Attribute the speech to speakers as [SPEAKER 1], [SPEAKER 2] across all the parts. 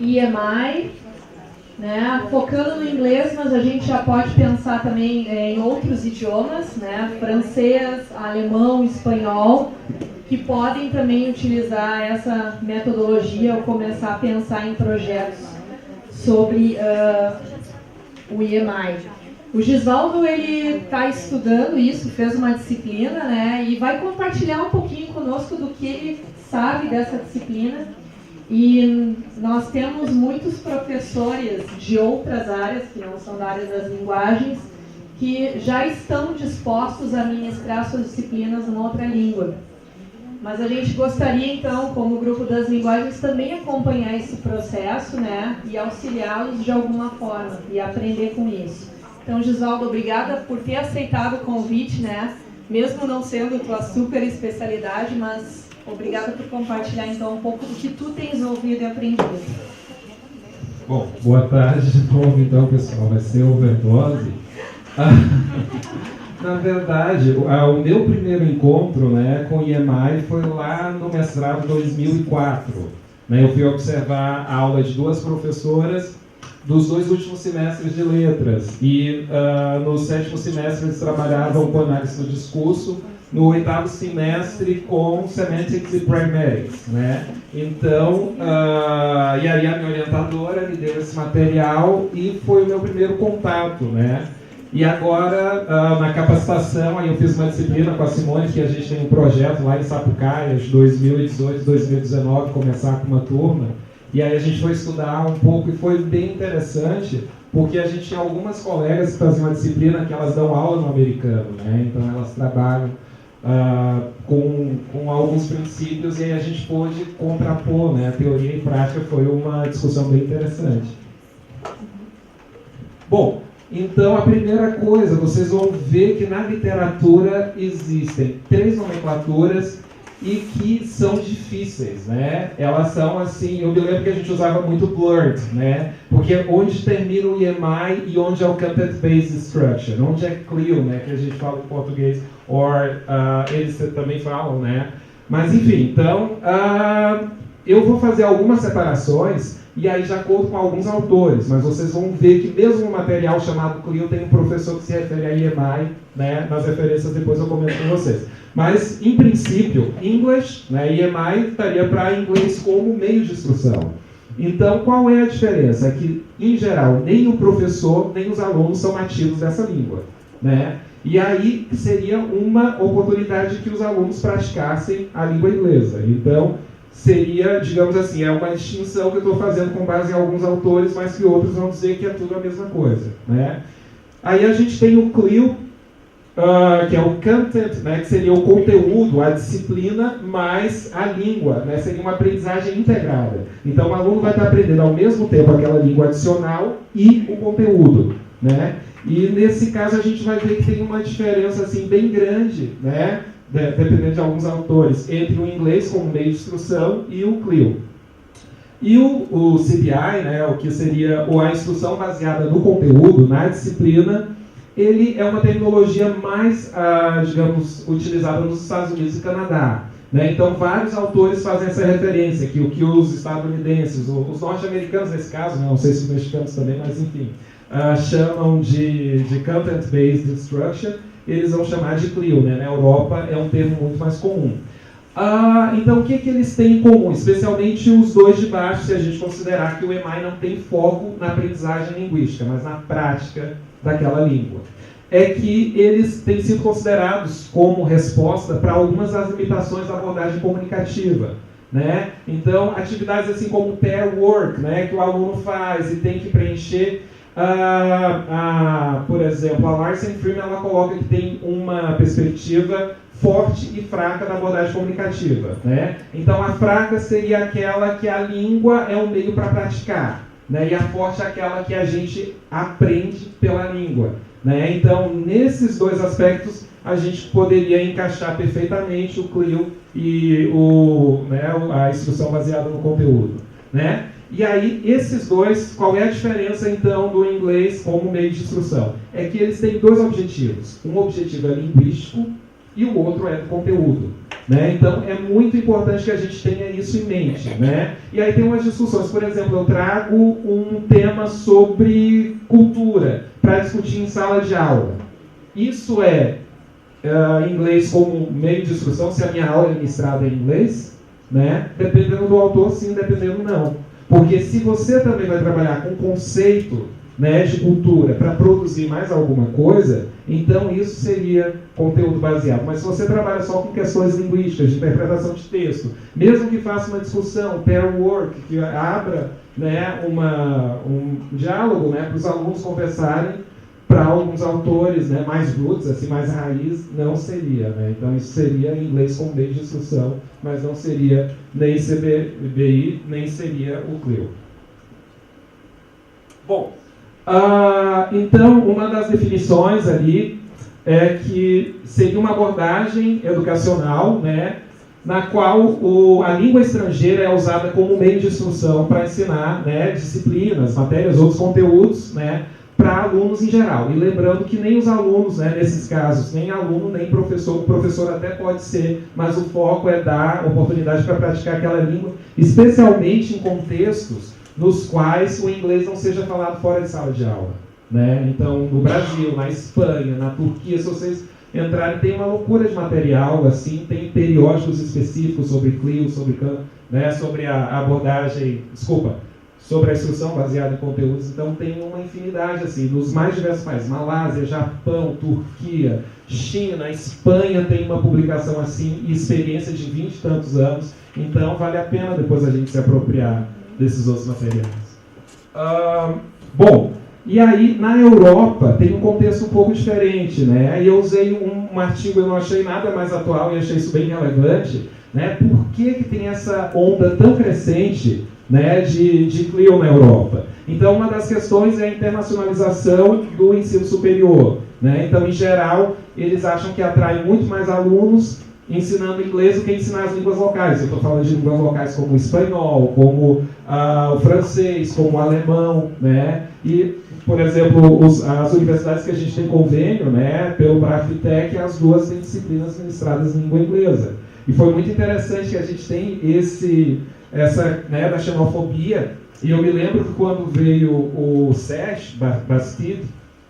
[SPEAKER 1] EMI, né, focando no inglês, mas a gente já pode pensar também em outros idiomas, né, francês, alemão, espanhol, que podem também utilizar essa metodologia ao começar a pensar em projetos sobre o EMI. O Gisvaldo, ele está estudando isso, fez uma disciplina, né, e vai compartilhar um pouquinho conosco do que ele sabe dessa disciplina. E nós temos muitos professores de outras áreas, que não são da área das linguagens, que já estão dispostos a ministrar suas disciplinas numa outra língua. Mas a gente gostaria, então, como grupo das linguagens, também acompanhar esse processo, né, e auxiliá-los de alguma forma, e aprender com isso. Então, Gisvaldo, obrigada por ter aceitado o convite, né, mesmo não sendo tua super especialidade, mas obrigada por compartilhar, então, um pouco do que tu tens ouvido e aprendido.
[SPEAKER 2] Bom, boa tarde de novo, então, pessoal. Vai ser overdose. Na verdade, o meu primeiro encontro, né, com o EMI foi lá no mestrado 2004. Né, eu fui observar a aula de duas professoras dos 2 últimos semestres de letras. E no 7º semestre eles trabalhavam com análise do discurso, no 8º semestre com Semantics e Pragmatics, né? Então, e aí a minha orientadora me deu esse material e foi o meu primeiro contato, né? E agora, na capacitação, aí eu fiz uma disciplina com a Simone, que a gente tem um projeto lá em Sapucaia, de 2018, 2019, começar com uma turma. E aí a gente foi estudar um pouco e foi bem interessante, porque a gente tinha algumas colegas que faziam uma disciplina que elas dão aula no americano, né? Então elas trabalham com alguns princípios e aí a gente pôde contrapor, né? A teoria e prática. Foi uma discussão bem interessante. Bom, então a primeira coisa, vocês vão ver que na literatura existem 3 nomenclaturas e que são difíceis, né? Elas são assim, eu me lembro que a gente usava muito blurred, né? Porque onde termina o EMI e onde é o Content-Based Instruction, onde é CLIO, né? Que a gente fala em português, eles também falam, né? Mas enfim, então, eu vou fazer algumas separações e aí de acordo com alguns autores, mas vocês vão ver que mesmo no material chamado CLIO tem um professor que se refere a EMI, né? Nas referências depois eu comento com vocês. Mas, em princípio, English, né, EMI estaria para inglês como meio de instrução. Então, qual é a diferença? É que, em geral, nem o professor, nem os alunos são nativos dessa língua, né? E aí seria uma oportunidade que os alunos praticassem a língua inglesa. Então, seria, digamos assim, é uma distinção que eu estou fazendo com base em alguns autores, mas que outros vão dizer que é tudo a mesma coisa, né? Aí a gente tem o CLIO, que é o content, né, que seria o conteúdo, a disciplina, mais a língua, né, seria uma aprendizagem integrada. Então, o aluno vai estar aprendendo ao mesmo tempo aquela língua adicional e o conteúdo, né? E nesse caso a gente vai ver que tem uma diferença assim bem grande, né, dependendo de alguns autores, entre o inglês como meio de instrução e o CLIO. E o CBI, né, o que seria a instrução baseada no conteúdo, na disciplina, ele é uma tecnologia mais, digamos, utilizada nos Estados Unidos e Canadá, né? Então, vários autores fazem essa referência, que o que os estadunidenses, os norte-americanos nesse caso, né? Não sei se os mexicanos também, mas enfim, chamam de Content-Based Instruction, eles vão chamar de CLIO, né? Na Europa é um termo muito mais comum. Então, o que eles têm em comum? Especialmente os dois de baixo, se a gente considerar que o EMI não tem foco na aprendizagem linguística, mas na prática daquela língua. É que eles têm sido considerados como resposta para algumas das limitações da abordagem comunicativa, né? Então, atividades assim como pair work, né, que o aluno faz e tem que preencher, por exemplo, a Larsen Freeman, ela coloca que tem uma perspectiva forte e fraca da abordagem comunicativa, né? Então, a fraca seria aquela que a língua é um meio para praticar, né? E a forte é aquela que a gente aprende pela língua, né? Então, nesses dois aspectos, a gente poderia encaixar perfeitamente o CLIO e a instrução baseada no conteúdo, né? E aí, esses dois, qual é a diferença, então, do inglês como meio de instrução? É que eles têm 2 objetivos. Um objetivo é linguístico e o outro é do conteúdo. né? Então, é muito importante que a gente tenha isso em mente, né? E aí tem umas discussões, por exemplo, eu trago um tema sobre cultura para discutir em sala de aula. Isso é inglês como meio de instrução, se a minha aula é ministrada em inglês, né? Dependendo do autor, sim, dependendo não. Porque se você também vai trabalhar com conceito, né, de cultura para produzir mais alguma coisa, então isso seria conteúdo baseado. Mas se você trabalha só com questões linguísticas, de interpretação de texto, mesmo que faça uma discussão, pair work, que abra, né, um diálogo, né, para os alunos conversarem, para alguns autores, né, mais roots, assim, mais raiz, não seria, né? Então isso seria em inglês como meio de instrução, mas não seria nem CBI, nem seria o CLIL. Bom, então uma das definições ali é que seria uma abordagem educacional, né, na qual a língua estrangeira é usada como meio de instrução para ensinar, né, disciplinas, matérias, outros conteúdos, né, para alunos em geral. E lembrando que nem os alunos, né, nesses casos, nem aluno, nem professor, o professor até pode ser, mas o foco é dar oportunidade para praticar aquela língua, especialmente em contextos nos quais o inglês não seja falado fora de sala de aula, né? Então, no Brasil, na Espanha, na Turquia, se vocês entrarem, tem uma loucura de material, assim, tem periódicos específicos sobre CLIL, né, sobre a abordagem, sobre a instrução baseada em conteúdos. Então tem uma infinidade, assim, nos mais diversos países, Malásia, Japão, Turquia, China, Espanha tem uma publicação assim, e experiência de 20 e tantos anos, então vale a pena depois a gente se apropriar desses outros materiais. Bom, e aí na Europa tem um contexto um pouco diferente, né? E eu usei um artigo, eu não achei nada mais atual e achei isso bem relevante, né? Por que tem essa onda tão crescente, né, de CLIL na Europa? Então, uma das questões é a internacionalização do ensino superior, né? Então, em geral, eles acham que atrai muito mais alunos ensinando inglês do que ensinar as línguas locais. Eu estou falando de línguas locais como o espanhol, como o francês, como o alemão, né? E, por exemplo, as universidades que a gente tem convênio, né, pelo Brafitec, as duas têm disciplinas ministradas em língua inglesa. E foi muito interessante que a gente tem essa, né, da xenofobia, e eu me lembro que quando veio o Serge Bastide,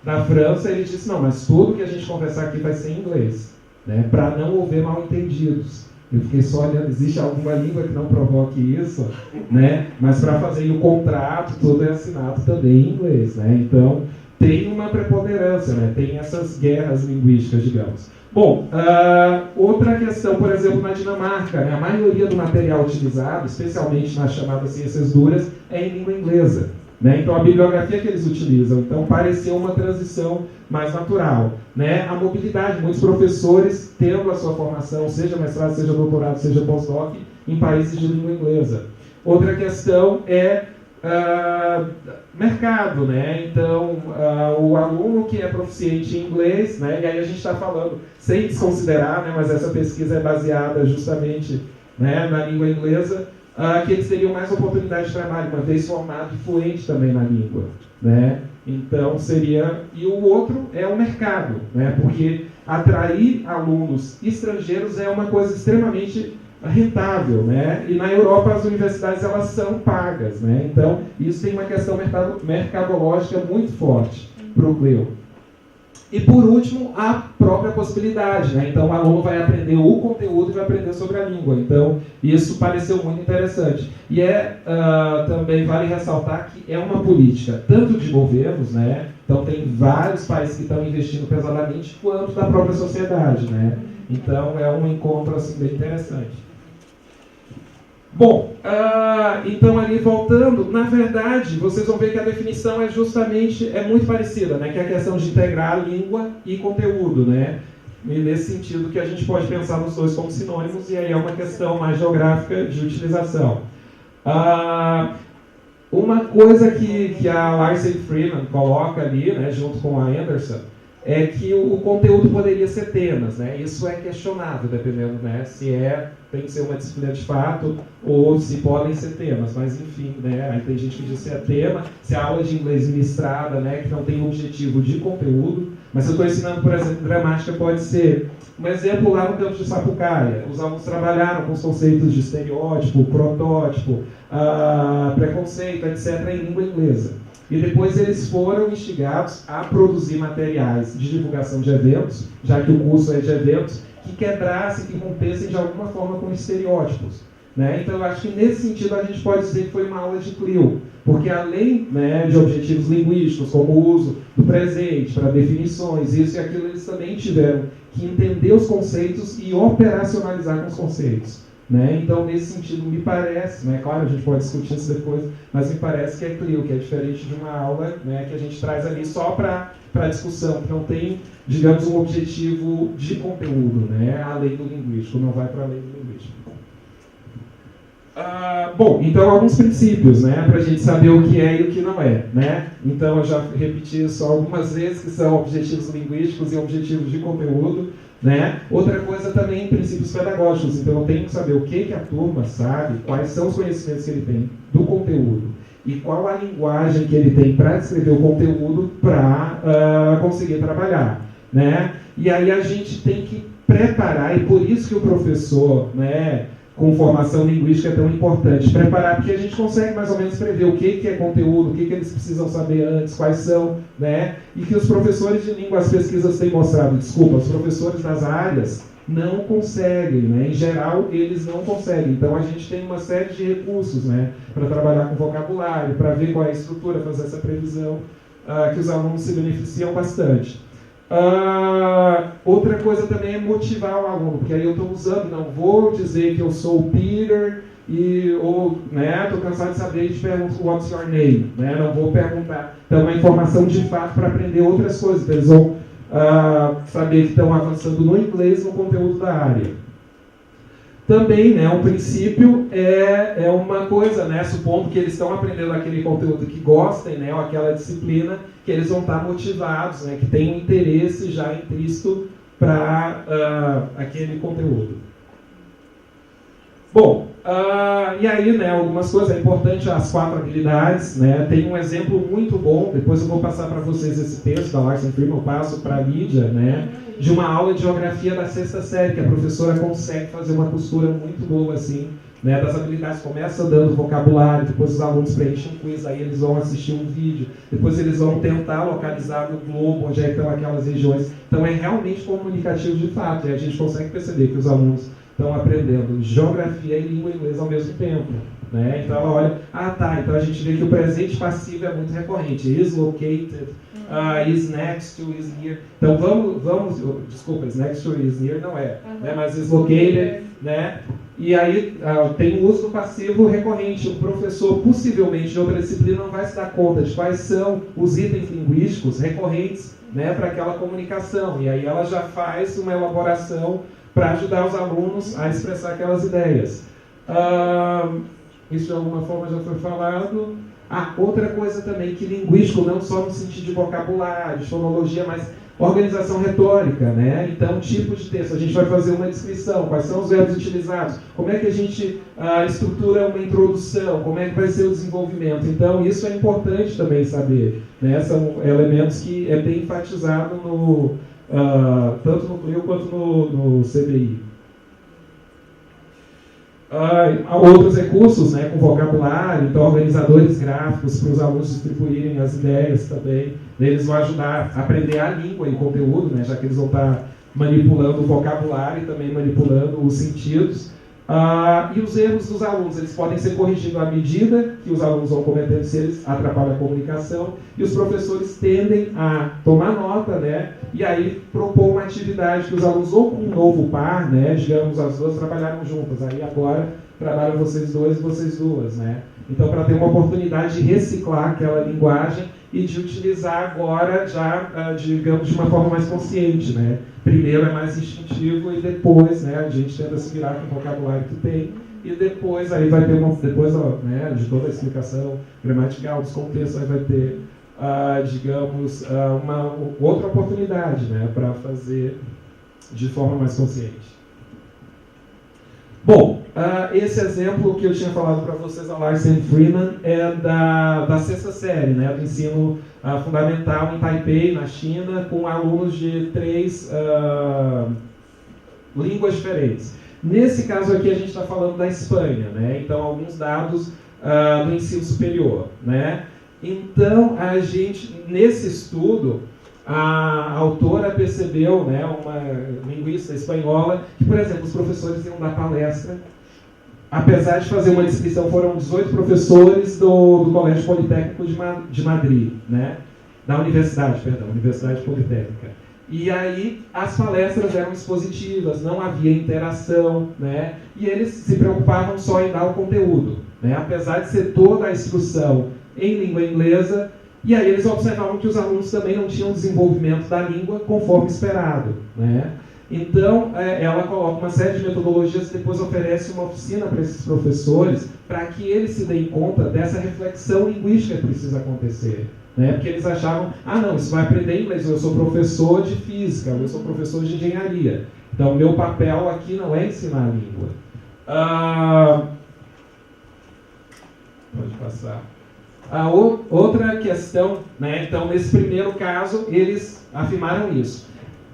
[SPEAKER 2] da França, ele disse, não, mas tudo que a gente conversar aqui vai ser em inglês, né, para não haver mal-entendidos. Eu fiquei só olhando, existe alguma língua que não provoque isso, né, mas para fazer o contrato, tudo é assinado também em inglês, né, então tem uma preponderância, né, tem essas guerras linguísticas, digamos. Bom, outra questão, por exemplo, na Dinamarca, né, a maioria do material utilizado, especialmente nas chamadas ciências duras, é em língua inglesa, né? Então, a bibliografia que eles utilizam, então, pareceu uma transição mais natural, né? A mobilidade, muitos professores tendo a sua formação, seja mestrado, seja doutorado, seja pós-doc, em países de língua inglesa. Outra questão é mercado, né? Então, o aluno que é proficiente em inglês, né? E aí a gente está falando, sem desconsiderar, né? Mas essa pesquisa é baseada justamente, né, na língua inglesa, que eles teriam mais oportunidade de trabalho, uma vez formado e fluente também na língua, né? Então, seria... E o outro é o mercado, né? Porque atrair alunos estrangeiros é uma coisa extremamente rentável, né? E na Europa as universidades elas são pagas, né? Então isso tem uma questão mercadológica muito forte para o CLIL. E por último, a própria possibilidade, né? Então o aluno vai aprender o conteúdo e vai aprender sobre a língua. Então isso pareceu muito interessante. E também vale ressaltar que é uma política tanto de governos, né? Então tem vários países que estão investindo pesadamente, quanto da própria sociedade, né? Então é um encontro assim bem interessante. Bom, então ali voltando, na verdade, vocês vão ver que a definição é muito parecida, né? Que é a questão de integrar língua e conteúdo, né? E nesse sentido que a gente pode pensar nos dois como sinônimos, e aí é uma questão mais geográfica de utilização. Uma coisa que a Larsen Freeman coloca ali, né, junto com a Anderson, é que o conteúdo poderia ser temas, né? Isso é questionável, dependendo, né, se tem que ser uma disciplina de fato ou se podem ser temas, mas enfim, né? Aí tem gente que diz se é tema, se é aula de inglês ministrada, né, que não tem objetivo de conteúdo, Mas se eu estou ensinando, por exemplo, gramática, pode ser. Um exemplo lá no campus de Sapucaia, os alunos trabalharam com os conceitos de estereótipo, protótipo, preconceito, etc., em língua inglesa. E depois eles foram instigados a produzir materiais de divulgação de eventos, já que o curso é de eventos, que quebrassem, que rompessem de alguma forma com estereótipos. Né? Então, eu acho que nesse sentido a gente pode dizer que foi uma aula de CLIL, porque além, né, de objetivos linguísticos, como o uso do presente para definições, isso e aquilo, eles também tiveram que entender os conceitos e operacionalizar com os conceitos. Né? Então, nesse sentido, me parece, né, claro, a gente pode discutir isso depois, mas me parece que é CLIL, que é diferente de uma aula, né, que a gente traz ali só para discussão, que não tem, digamos, um objetivo de conteúdo, né, além do linguístico, não vai para além do linguístico. Bom, então alguns princípios, né, para a gente saber o que é e o que não é, né? Então eu já repeti isso algumas vezes, que são objetivos linguísticos e objetivos de conteúdo, né? Outra coisa também, princípios pedagógicos. Então eu tenho que saber o que a turma sabe, quais são os conhecimentos que ele tem do conteúdo e qual a linguagem que ele tem para descrever o conteúdo para conseguir trabalhar, né? E aí a gente tem que preparar, e por isso que o professor, né, com formação linguística é tão importante, preparar, porque a gente consegue mais ou menos prever o que é conteúdo, o que eles precisam saber antes, quais são, né? E que os professores de língua, as pesquisas têm mostrado, os professores das áreas não conseguem, né? Em geral, eles não conseguem. Então, a gente tem uma série de recursos, né, para trabalhar com vocabulário, para ver qual é a estrutura, fazer essa previsão, que os alunos se beneficiam bastante. Outra coisa também é motivar o aluno, porque aí eu estou usando, não vou dizer que eu sou o Peter, ou, né, estou cansado de saber, te pergunto what's your name, né, não vou perguntar. Então, uma informação de fato para aprender outras coisas, eles vão saber que estão avançando no inglês, no conteúdo da área. Também, né, um princípio é uma coisa, né, supondo que eles estão aprendendo aquele conteúdo que gostem, né, ou aquela disciplina, que eles vão estar motivados, né, que tem um interesse já implícito para aquele conteúdo. Bom, e aí, né, algumas coisas, é importante as 4 habilidades, né, tem um exemplo muito bom, depois eu vou passar para vocês esse texto da Larsen Freeman, eu passo para a Lídia, né, de uma aula de geografia da 6ª série, que a professora consegue fazer uma costura muito boa, assim, né, das habilidades. Começa dando vocabulário, depois os alunos preenchem um quiz, aí eles vão assistir um vídeo, depois eles vão tentar localizar no globo onde é que estão aquelas regiões. Então é realmente comunicativo de fato, e a gente consegue perceber que os alunos estão aprendendo geografia e língua inglesa ao mesmo tempo. Né? Então ela olha, então a gente vê que o presente passivo é muito recorrente, is located, is next to, is near. Então desculpa, is next to, is near não é, né? Mas is located, né? E aí tem o uso do passivo recorrente. O professor, possivelmente de outra disciplina, não vai se dar conta de quais são os itens linguísticos recorrentes, né, para aquela comunicação. E aí ela já faz uma elaboração para ajudar os alunos a expressar aquelas ideias. Isso de alguma forma já foi falado. Outra coisa também, que linguístico não só no sentido de vocabulário, de fonologia, mas organização retórica, né? Então, tipo de texto, a gente vai fazer uma descrição, quais são os verbos utilizados, como é que a gente estrutura uma introdução, como é que vai ser o desenvolvimento. Então, isso é importante também saber, né? São elementos que é bem enfatizado tanto no CLIL quanto no CBI. Há outros recursos, né, com vocabulário, então organizadores gráficos para os alunos distribuírem as ideias também. Eles vão ajudar a aprender a língua e o conteúdo, né, já que eles vão estar manipulando o vocabulário e também manipulando os sentidos. E os erros dos alunos, eles podem ser corrigidos à medida que os alunos vão cometendo, se eles atrapalham a comunicação, e os professores tendem a tomar nota, né, e aí propor uma atividade que os alunos, ou com um novo par, né, digamos, as duas trabalharam juntas, aí agora trabalham vocês dois e vocês duas, né, então para ter uma oportunidade de reciclar aquela linguagem e de utilizar agora já, digamos, de uma forma mais consciente, né. Primeiro é mais instintivo e depois, né, a gente tenta se virar com o vocabulário que tem, e depois aí vai ter né, de toda a explicação gramatical dos contextos, aí vai ter, digamos, uma outra oportunidade, né, para fazer de forma mais consciente. Bom, Esse exemplo que eu tinha falado para vocês, a Larsen Freeman, é da sexta série, né, do ensino fundamental em Taipei, na China, com alunos de 3 línguas diferentes. Nesse caso aqui, a gente está falando da Espanha, né, então alguns dados do ensino superior, né. Então, a gente, nesse estudo, a autora percebeu, né, uma linguista espanhola, que, por exemplo, os professores iam dar palestra. Apesar de fazer uma descrição, foram 18 professores do Colégio Politécnico de Madrid, né? Universidade Politécnica. E aí as palestras eram expositivas, não havia interação, né? E eles se preocupavam só em dar o conteúdo, né? Apesar de ser toda a instrução em língua inglesa, e aí eles observavam que os alunos também não tinham desenvolvimento da língua conforme esperado, né? Então, ela coloca uma série de metodologias e depois oferece uma oficina para esses professores para que eles se deem conta dessa reflexão linguística que precisa acontecer, né? Porque eles achavam, não, isso vai aprender inglês, eu sou professor de física, eu sou professor de engenharia. Então, meu papel aqui não é ensinar a língua. Pode passar. A outra questão, né? Então, nesse primeiro caso, eles afirmaram isso.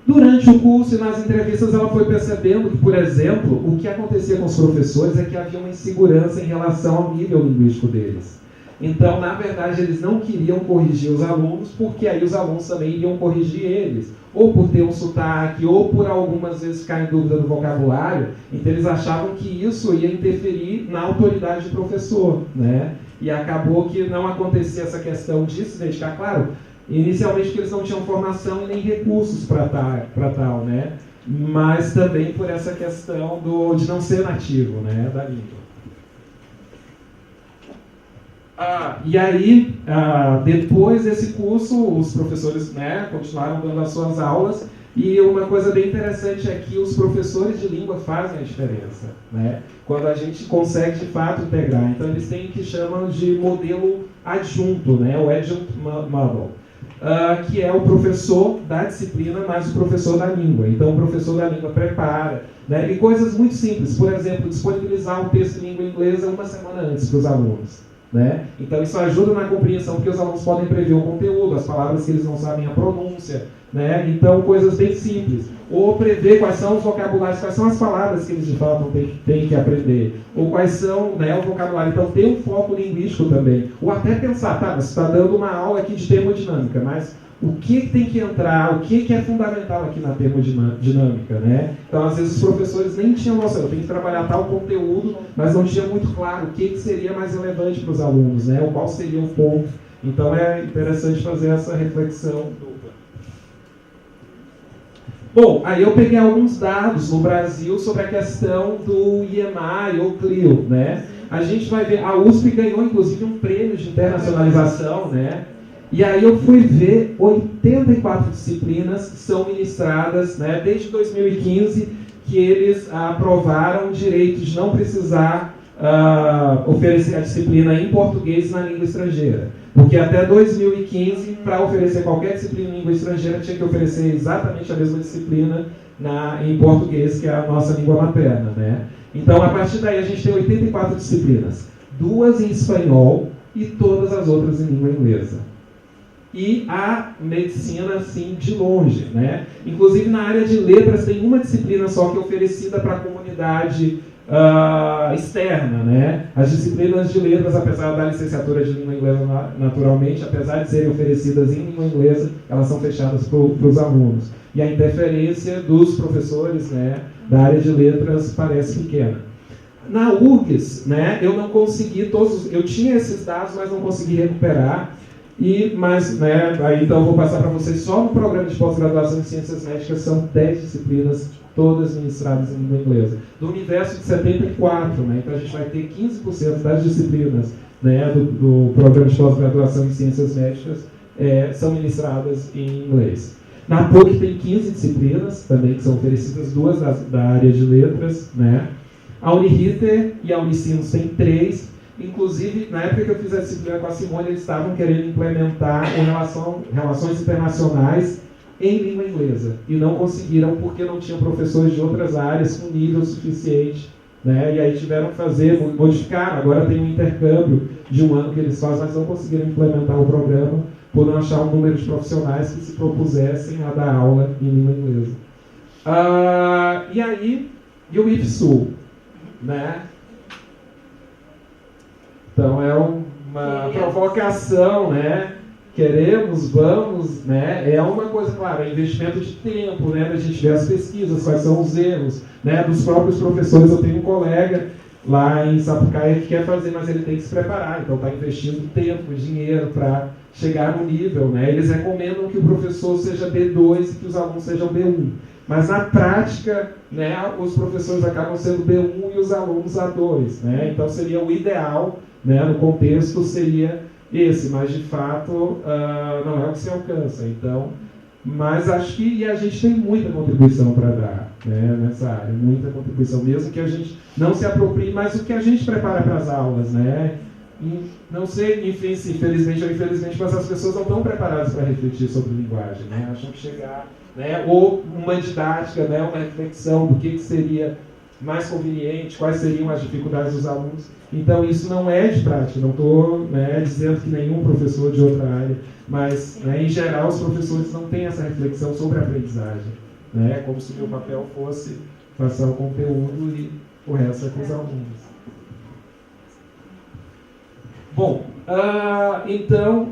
[SPEAKER 2] Durante o curso e nas entrevistas, ela foi percebendo que, por exemplo, o que acontecia com os professores é que havia uma insegurança em relação ao nível linguístico deles. Então, na verdade, eles não queriam corrigir os alunos, porque aí os alunos também iriam corrigir eles, ou por ter um sotaque, ou por algumas vezes ficar em dúvida do vocabulário. Então, eles achavam que isso ia interferir na autoridade do professor, né? E acabou que não acontecia essa questão de se dedicar, claro, inicialmente porque eles não tinham formação e nem recursos para tal, né? Mas também por essa questão de não ser nativo, né, da língua. E aí, depois desse curso, os professores, né, continuaram dando as suas aulas, e uma coisa bem interessante é que os professores de língua fazem a diferença, né? Quando a gente consegue de fato integrar. Então eles têm o que chamam de modelo adjunto, né? O adjunct model, que é o professor da disciplina mais o professor da língua. Então o professor da língua prepara, né? E coisas muito simples, por exemplo, disponibilizar o texto em língua inglesa uma semana antes para os alunos, né? Então isso ajuda na compreensão, porque os alunos podem prever o conteúdo, as palavras que eles não sabem a pronúncia, né? Então coisas bem simples. Ou prever quais são os vocabulários, quais são as palavras que eles de fato têm que aprender, ou quais são, né, o vocabulário. Então ter um foco linguístico também. Ou até pensar, você está dando uma aula aqui de termodinâmica, mas o que tem que entrar, o que é fundamental aqui na termodinâmica, né? Então, às vezes, os professores nem tinham noção, eu tenho que trabalhar tal conteúdo, mas não tinha muito claro o que seria mais relevante para os alunos, né? Ou qual seria o ponto. Então, é interessante fazer essa reflexão dupla. Bom, aí eu peguei alguns dados no Brasil sobre a questão do IEMAI ou CLIO, né? A gente vai ver, a USP ganhou, inclusive, um prêmio de internacionalização, né? E aí eu fui ver 84 disciplinas são ministradas, né, desde 2015, que eles aprovaram o direito de não precisar oferecer a disciplina em português na língua estrangeira. Porque até 2015, para oferecer qualquer disciplina em língua estrangeira, tinha que oferecer exatamente a mesma disciplina em português, que é a nossa língua materna, né? Então, a partir daí, a gente tem 84 disciplinas. 2 em espanhol e todas as outras em língua inglesa. E a medicina, assim, de longe, né? Inclusive, na área de letras, tem uma disciplina só que é oferecida para a comunidade externa, né? As disciplinas de letras, apesar da licenciatura de língua inglesa naturalmente, apesar de serem oferecidas em língua inglesa, elas são fechadas para os alunos. E a interferência dos professores, né, da área de letras parece pequena. Na URGS, né, eu não consegui eu tinha esses dados, mas não consegui recuperar. Mas, né, aí então eu vou passar para vocês, só no programa de pós-graduação em Ciências Médicas são 10 disciplinas, todas ministradas em língua inglesa. Do universo de 74, né, então a gente vai ter 15% das disciplinas, né, do programa de pós-graduação em Ciências Médicas são ministradas em inglês. Na PUC tem 15 disciplinas também que são oferecidas, 2 da área de letras, né. A Uniriter e a Unicinos tem 3. Inclusive, na época que eu fiz a disciplina com a Simone, eles estavam querendo implementar relações internacionais em língua inglesa. E não conseguiram porque não tinham professores de outras áreas com nível suficiente né? E aí tiveram que fazer, modificar, agora tem um intercâmbio de um ano que eles fazem, mas não conseguiram implementar o programa por não achar um número de profissionais que se propusessem a dar aula em língua inglesa. E aí, e o IFSU, né? Então é uma provocação, né? Queremos, vamos, né? É uma coisa, claro, é investimento de tempo, né? A gente vê as pesquisas, quais são os erros, né? Dos próprios professores. Eu tenho um colega lá em Sapucaia que quer fazer, mas ele tem que se preparar, então está investindo tempo, dinheiro para chegar no nível, né? Eles recomendam que o professor seja B2 e que os alunos sejam B1. Mas na prática, né, os professores acabam sendo B1 e os alunos A2, né? Então seria o ideal, né, no contexto seria esse, mas de fato não é o que se alcança. Então, mas acho que a gente tem muita contribuição para dar, né, nessa área, muita contribuição, mesmo que a gente não se aproprie, mas o que a gente prepara para as aulas, né? E não sei, enfim, se infelizmente ou infelizmente, mas as pessoas não estão preparadas para refletir sobre linguagem, né? Acham que chegar, né, ou uma didática, né, uma reflexão do que seria mais conveniente, quais seriam as dificuldades dos alunos. Então, isso não é de prática, não estou, né, dizendo que nenhum professor de outra área, mas, né, em geral, os professores não têm essa reflexão sobre a aprendizagem, né, como se o meu papel fosse passar o conteúdo e o resto é com os alunos. Bom, então,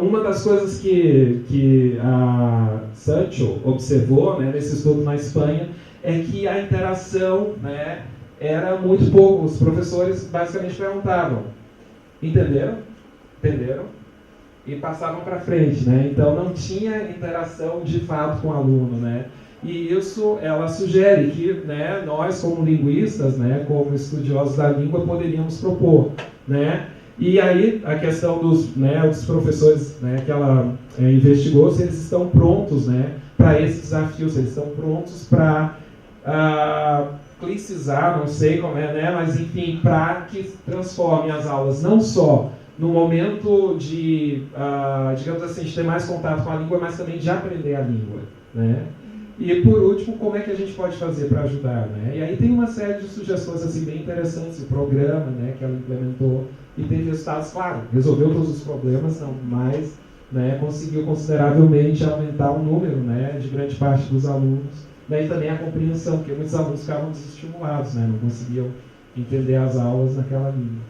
[SPEAKER 2] uma das coisas que a Sancho observou, né, nesse estudo na Espanha é que a interação, né, era muito pouco. Os professores basicamente perguntavam, entenderam? Entenderam? E passavam para frente, né? Então não tinha interação de fato com o aluno, né? E isso ela sugere que, né, nós como linguistas, né, como estudiosos da língua, poderíamos propor, né? E aí a questão dos, né, dos professores, né, que ela investigou, se eles estão prontos, né, para esse desafio, se eles estão prontos para clicizar, não sei como é, né, mas enfim, para que transformem as aulas não só no momento de, digamos assim, de ter mais contato com a língua, mas também de aprender a língua, né? E por último, como é que a gente pode fazer para ajudar, né? E aí tem uma série de sugestões assim bem interessantes, o programa, né, que ela implementou e teve resultados, claro, resolveu todos os problemas, não, mas, né, conseguiu consideravelmente aumentar o número, né, de grande parte dos alunos, né, e também a compreensão, porque muitos alunos ficavam desestimulados, né, não conseguiam entender as aulas naquela língua.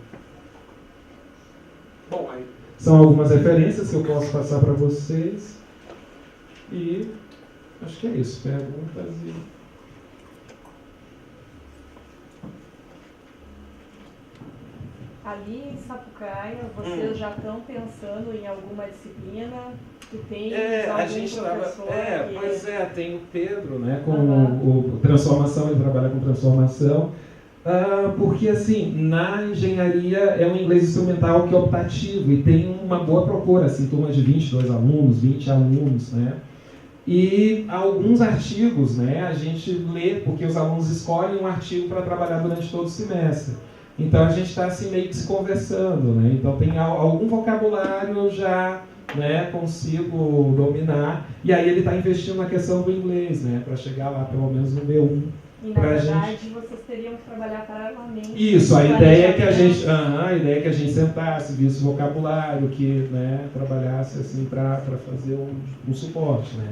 [SPEAKER 2] Bom, aí são algumas referências que eu posso passar para vocês e acho que é isso, perguntas e...
[SPEAKER 1] Ali em Sapucaia, vocês já estão pensando em alguma disciplina que tem
[SPEAKER 2] a
[SPEAKER 1] algum
[SPEAKER 2] gente
[SPEAKER 1] professor
[SPEAKER 2] pois é, tem o Pedro, né, com o transformação, ele trabalha com transformação, porque assim, na engenharia é um inglês instrumental que é optativo e tem uma boa procura, assim, turma de 22 alunos, 20 alunos, né, e alguns artigos, né, a gente lê, porque os alunos escolhem um artigo para trabalhar durante todo o semestre. Então a gente está assim meio que se conversando, né? Então tem algum vocabulário eu já, né, consigo dominar, e aí ele está investindo na questão do inglês, né, para chegar lá pelo menos no B1.
[SPEAKER 1] E na verdade vocês teriam que trabalhar paralelamente.
[SPEAKER 2] Isso, a ideia é que a gente sentasse, visse o vocabulário, que, né, trabalhasse assim para fazer um suporte, né?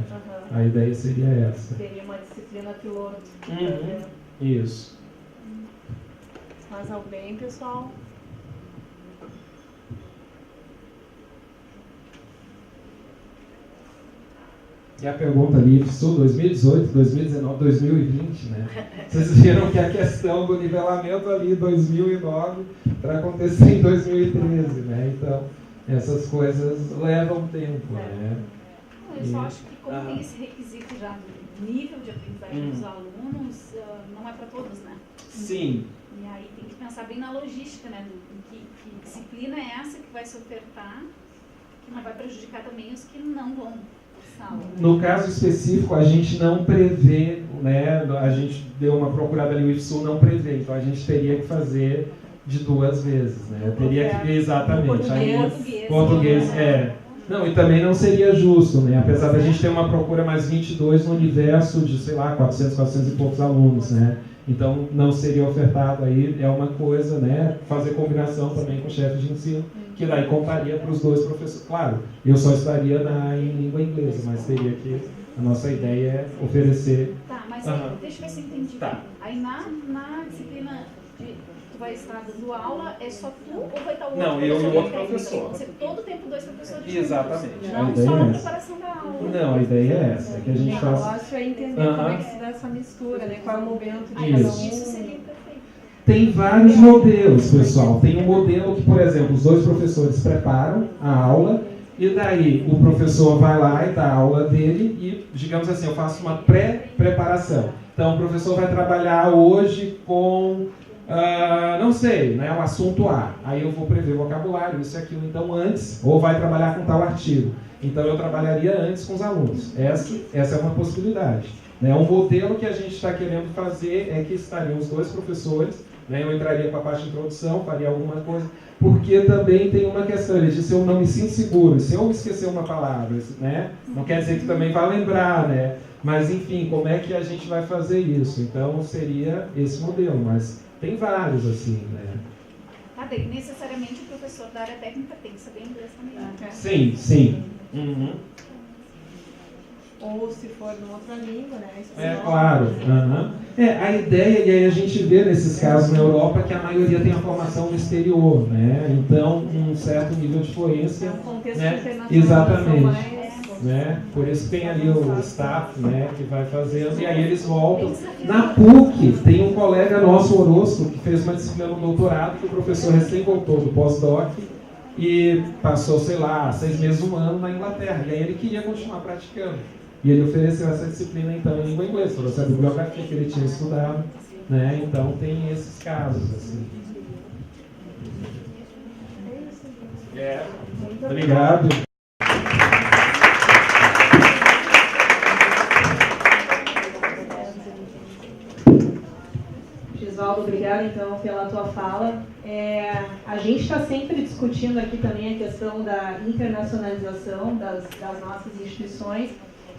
[SPEAKER 2] A ideia seria essa.
[SPEAKER 1] Teria uma disciplina piloto.
[SPEAKER 2] Isso.
[SPEAKER 1] Mais alguém, pessoal?
[SPEAKER 2] E a pergunta ali, IFSU 2018, 2019, 2020, né? Vocês viram que a questão do nivelamento ali em 2009 para acontecer em 2013, né? Então, essas coisas levam tempo, né?
[SPEAKER 3] Eu só acho que como tem esse requisito já do nível de aprendizagem dos alunos, não é para todos, né?
[SPEAKER 2] Sim.
[SPEAKER 3] E aí tem que pensar bem na logística, né? Que disciplina é essa que vai se ofertar, que não vai prejudicar também os que não vão para sala.
[SPEAKER 2] No caso específico, a gente não prevê, né? A gente deu uma procurada ali, o IFSU não prevê, então a gente teria que fazer de 2 vezes, né? Teria que, exatamente.
[SPEAKER 3] Português,
[SPEAKER 2] Não, e também não seria justo, né? Apesar da gente ter uma procura mais 22 no universo de, sei lá, 400 e poucos alunos, né? Então, não seria ofertado aí, é uma coisa, né? Fazer combinação também com o chefe de ensino, que daí contaria para os dois professores. Claro, eu só estaria em língua inglesa, mas teria que... A nossa ideia é oferecer...
[SPEAKER 3] Tá, mas aí, deixa eu ver se eu entendi.
[SPEAKER 2] Tá.
[SPEAKER 3] Aí na disciplina tu vai estar dando aula, é só tu ou vai estar o outro
[SPEAKER 2] Não, eu e o outro
[SPEAKER 3] técnico?
[SPEAKER 2] professor.
[SPEAKER 3] Você todo o tempo dois professores
[SPEAKER 2] Exatamente.
[SPEAKER 3] juntos.
[SPEAKER 2] A
[SPEAKER 3] Não
[SPEAKER 2] ideia
[SPEAKER 3] só
[SPEAKER 2] é
[SPEAKER 3] na
[SPEAKER 2] essa.
[SPEAKER 3] preparação da aula.
[SPEAKER 2] Não, a ideia é essa, é que a gente
[SPEAKER 1] O
[SPEAKER 2] faça...
[SPEAKER 1] negócio é entender como é que se dá essa mistura, né? Qual é o momento de cada
[SPEAKER 2] Isso.
[SPEAKER 3] Isso
[SPEAKER 1] um.
[SPEAKER 3] seria perfeito.
[SPEAKER 2] Tem vários modelos, pessoal. Tem um modelo que, por exemplo, os dois professores preparam a aula e daí o professor vai lá e dá a aula dele e, digamos assim, eu faço uma pré-preparação. Então, o professor vai trabalhar hoje com, não sei, né, o assunto A. Aí eu vou prever vocabulário, isso e aquilo. Então, antes, ou vai trabalhar com tal artigo. Então, eu trabalharia antes com os alunos. Essa é uma possibilidade. Né? Um modelo que a gente está querendo fazer é que estariam os dois professores, né? Eu entraria com a parte de introdução, faria alguma coisa, porque também tem uma questão, ele disse, eu não me sinto seguro, se eu esquecer uma palavra, né? Não quer dizer que também vai lembrar, né? Mas, enfim, como é que a gente vai fazer isso? Então, seria esse modelo, mas tem vários, assim, né?
[SPEAKER 3] Tá, daí necessariamente o professor da área técnica tem que saber inglês também. Né?
[SPEAKER 2] Sim, sim. Uhum.
[SPEAKER 1] Ou se for numa outra língua, né?
[SPEAKER 2] É claro. Uhum. A ideia, e aí a gente vê nesses casos na Europa, que a maioria tem a formação no exterior, né? Então, um certo nível de fluência.
[SPEAKER 1] É um contexto
[SPEAKER 2] Né?
[SPEAKER 1] internacional.
[SPEAKER 2] Exatamente. Né? Por isso tem ali o staff, né, que vai fazendo, e aí eles voltam. Na PUC, tem um colega nosso, Orozco, que fez uma disciplina no doutorado, que o professor recém voltou do pós-doc, e passou, sei lá, 6 meses, 1 ano na Inglaterra, e aí ele queria continuar praticando. E ele ofereceu essa disciplina, então, em língua inglesa, trouxe a bibliografia que ele tinha estudado, né? Então tem esses casos, assim. Obrigado.
[SPEAKER 1] Gisvaldo, obrigada então pela tua fala. A gente está sempre discutindo aqui também a questão da internacionalização das nossas instituições.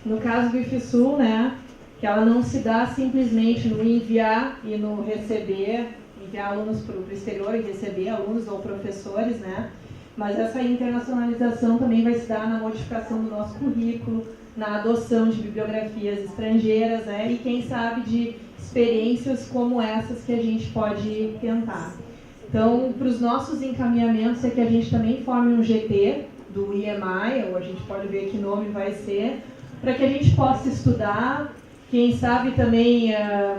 [SPEAKER 1] No caso do IFSU, né, que ela não se dá simplesmente no enviar e no receber, enviar alunos para o exterior e receber alunos ou professores, né, mas essa internacionalização também vai se dar na modificação do nosso currículo, na adoção de bibliografias estrangeiras, né, e quem sabe de experiências como essas que a gente pode tentar. Então, para os nossos encaminhamentos é que a gente também forme um GT do IEMAI, ou a gente pode ver que nome vai ser, para que a gente possa estudar, quem sabe também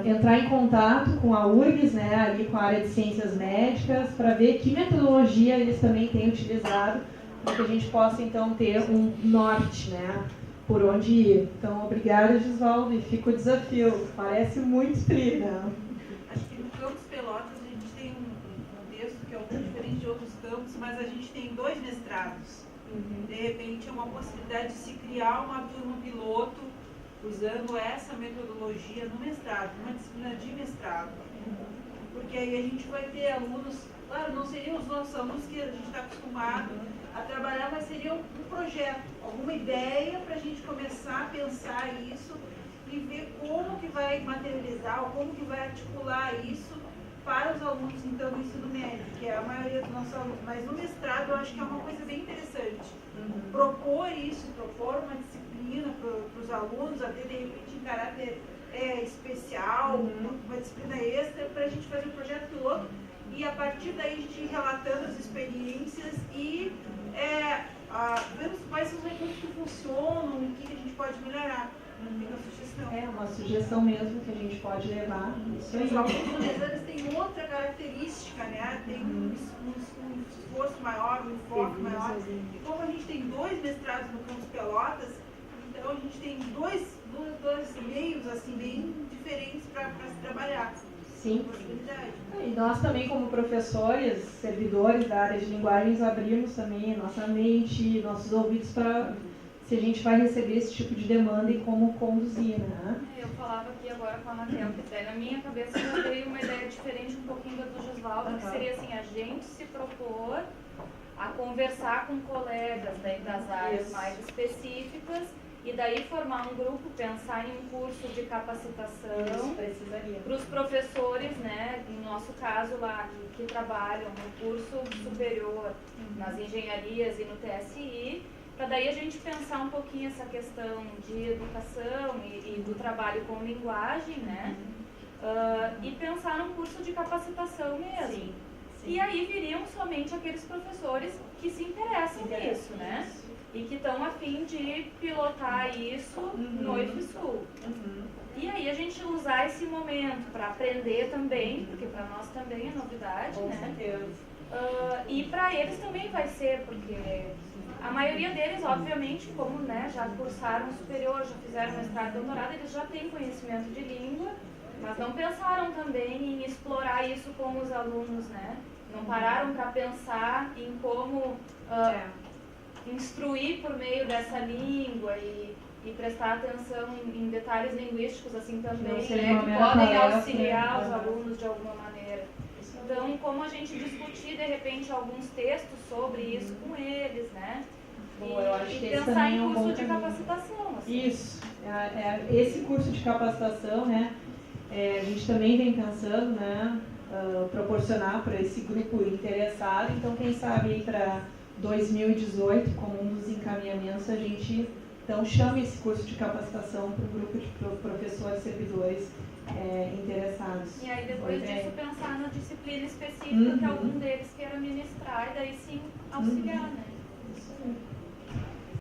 [SPEAKER 1] entrar em contato com a URGS, né, ali com a área de ciências médicas, para ver que metodologia eles também têm utilizado, para que a gente possa então ter um norte, né, por onde ir. Então, obrigada, Gisvaldo, e fica o desafio. Parece muito tri, né?
[SPEAKER 4] Acho que no Campus Pelotas a gente tem um contexto que é um pouco diferente de outros campos, mas a gente tem 2 mestrados. De repente é uma possibilidade de se criar uma turma piloto usando essa metodologia no mestrado, uma disciplina de mestrado. Porque aí a gente vai ter alunos, claro, não seriam os nossos alunos que a gente está acostumado a trabalhar, mas seria um projeto, alguma ideia para a gente começar a pensar isso e ver como que vai materializar ou como que vai articular isso para os alunos, então, do ensino médio, que é a maioria dos nossos alunos. Mas no mestrado eu acho que é uma coisa bem interessante. Propor isso, propor uma disciplina para os alunos, até de repente em caráter especial, uma disciplina extra, para a gente fazer um projeto piloto e a partir daí a gente ir relatando as experiências e vendo quais são os recursos que funcionam e o que a gente pode melhorar. Fica a sugestão.
[SPEAKER 1] É uma sugestão mesmo que a gente pode levar. Isso aí.
[SPEAKER 4] Os alunos universitários têm outra característica, né? Tem um esforço maior, um enfoque maior. E como a gente tem 2 mestrados no Campus Pelotas, então a gente tem dois meios assim, bem diferentes para se trabalhar.
[SPEAKER 1] Sim. E nós também, como professores, servidores da área de linguagens, abrimos também a nossa mente, nossos ouvidos para se a gente vai receber esse tipo de demanda e como conduzir, né?
[SPEAKER 5] Eu falava aqui agora com a Anatel, que até na minha cabeça já veio uma ideia diferente um pouquinho da do Gisvaldo, que seria assim, a gente se propor a conversar com colegas das áreas mais específicas e daí formar um grupo, pensar em um curso de capacitação para os professores, né, no nosso caso lá, que trabalham no curso superior, nas engenharias e no TSI, para daí a gente pensar um pouquinho essa questão de educação e do trabalho com linguagem, né, e pensar num curso de capacitação mesmo.
[SPEAKER 1] Sim.
[SPEAKER 5] E aí viriam somente aqueles professores que se interessam nisso, né? E que estão a fim de pilotar isso no IFSU. E aí a gente usar esse momento para aprender também, porque para nós também é novidade,
[SPEAKER 1] Com
[SPEAKER 5] né?
[SPEAKER 1] certeza.
[SPEAKER 5] E para eles também vai ser, porque a maioria deles, obviamente, como né, já cursaram superior, já fizeram mestrado, doutorado, eles já têm conhecimento de língua, mas não pensaram também em explorar isso com os alunos, né? Não pararam para pensar em como instruir por meio dessa língua e prestar atenção em detalhes linguísticos assim também, né, que podem auxiliar os alunos de alguma maneira. Então, como a gente discutir de repente alguns textos sobre isso com eles, né?
[SPEAKER 1] Bom, eu acho que esse
[SPEAKER 5] pensar
[SPEAKER 1] também
[SPEAKER 5] em
[SPEAKER 1] é um
[SPEAKER 5] curso
[SPEAKER 1] bom
[SPEAKER 5] de
[SPEAKER 1] caminho.
[SPEAKER 5] capacitação. Assim.
[SPEAKER 1] Isso. Esse curso de capacitação, né? A gente também vem pensando, né? Proporcionar para esse grupo interessado. Então, quem sabe aí para 2018, como um dos encaminhamentos, a gente então chama esse curso de capacitação para o grupo de professores servidores interessados.
[SPEAKER 5] E aí depois disso pensar na disciplina específica que algum deles queira ministrar e daí sim auxiliar, né?